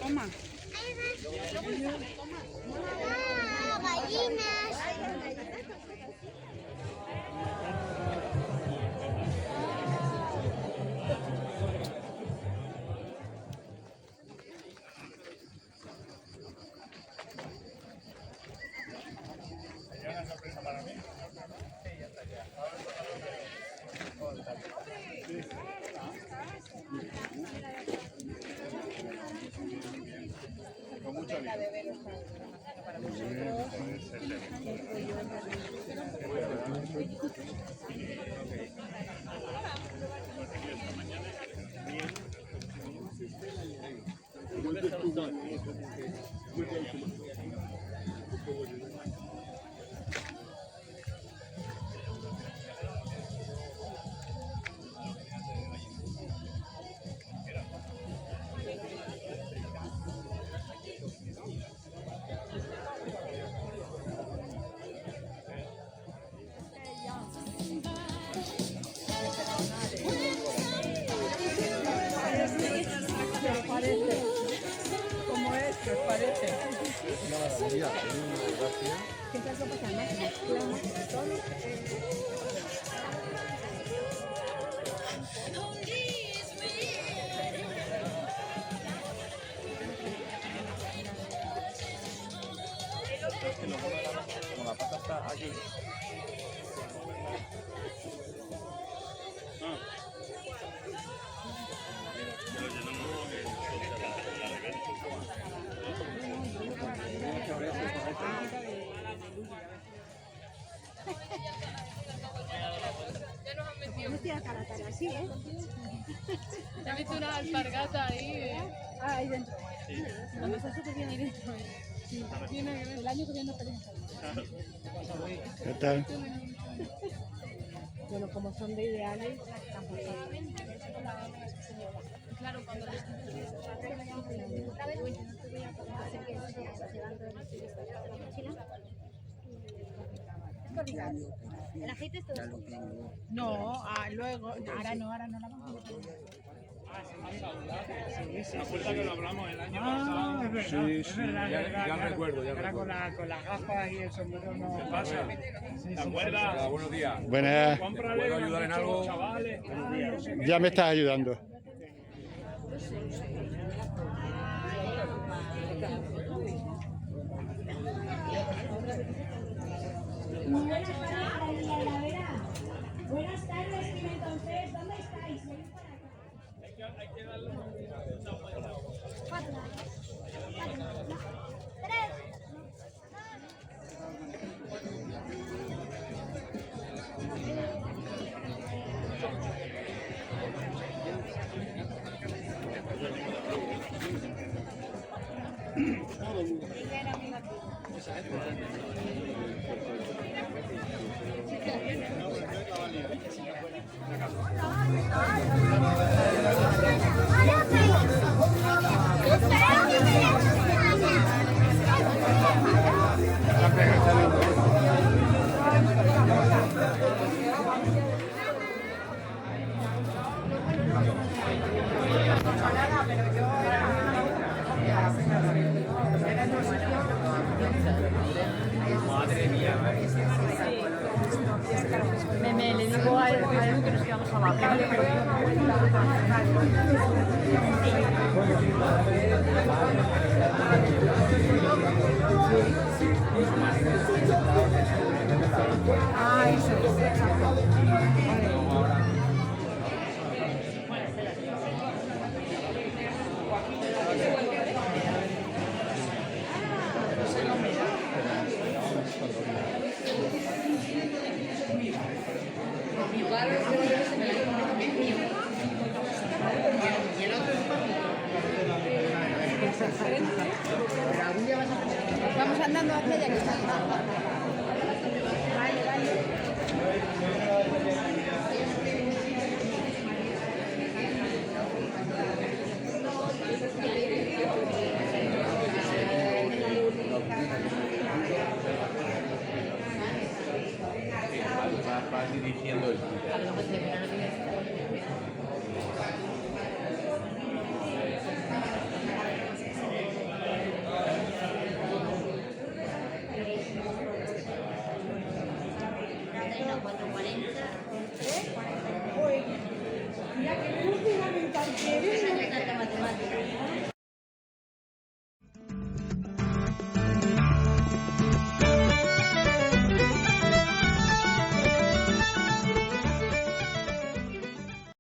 Toma. Gallinas. ¿Cómo es? ¿Qué os parece? Una maravilla, gracias. ¿Qué es lo que pasa? Mezclamos todo. Como la pata está aquí. No estoy a cara así, ¿eh? Ya he visto una alpargata ahí. Ah, ahí dentro. No, está súper bien ahí dentro. Sí. El año que viene no tenemos. ¿Qué tal? Bueno, como son de ideales, tampoco. Claro, cuando les el aceite es todo. No, luego, ahora no la vamos a ¿Se acuerda que lo hablamos el año Ah, pasado? es verdad, Sí, es sí, verdad, ya- es verdad, ya claro. recuerdo, ya Era recuerdo. con las gafas y el sombrero no. ¿Qué pasa? Sí, ¿Te acuerdas? Hola, buenos días. Buenas, Cómprale, ¿Puedo que me ayudar han en dicho algo? los chavales. ya me estás ayudando. Buenas tardes, entonces, ¿dónde estáis? Hay que darle una vuelta. 4, 3. le digo a él que nos quedamos abajo. Vamos andando hacia allá. Vale, vale. Para dirigiendo el tuyo. Mira que últimamente al que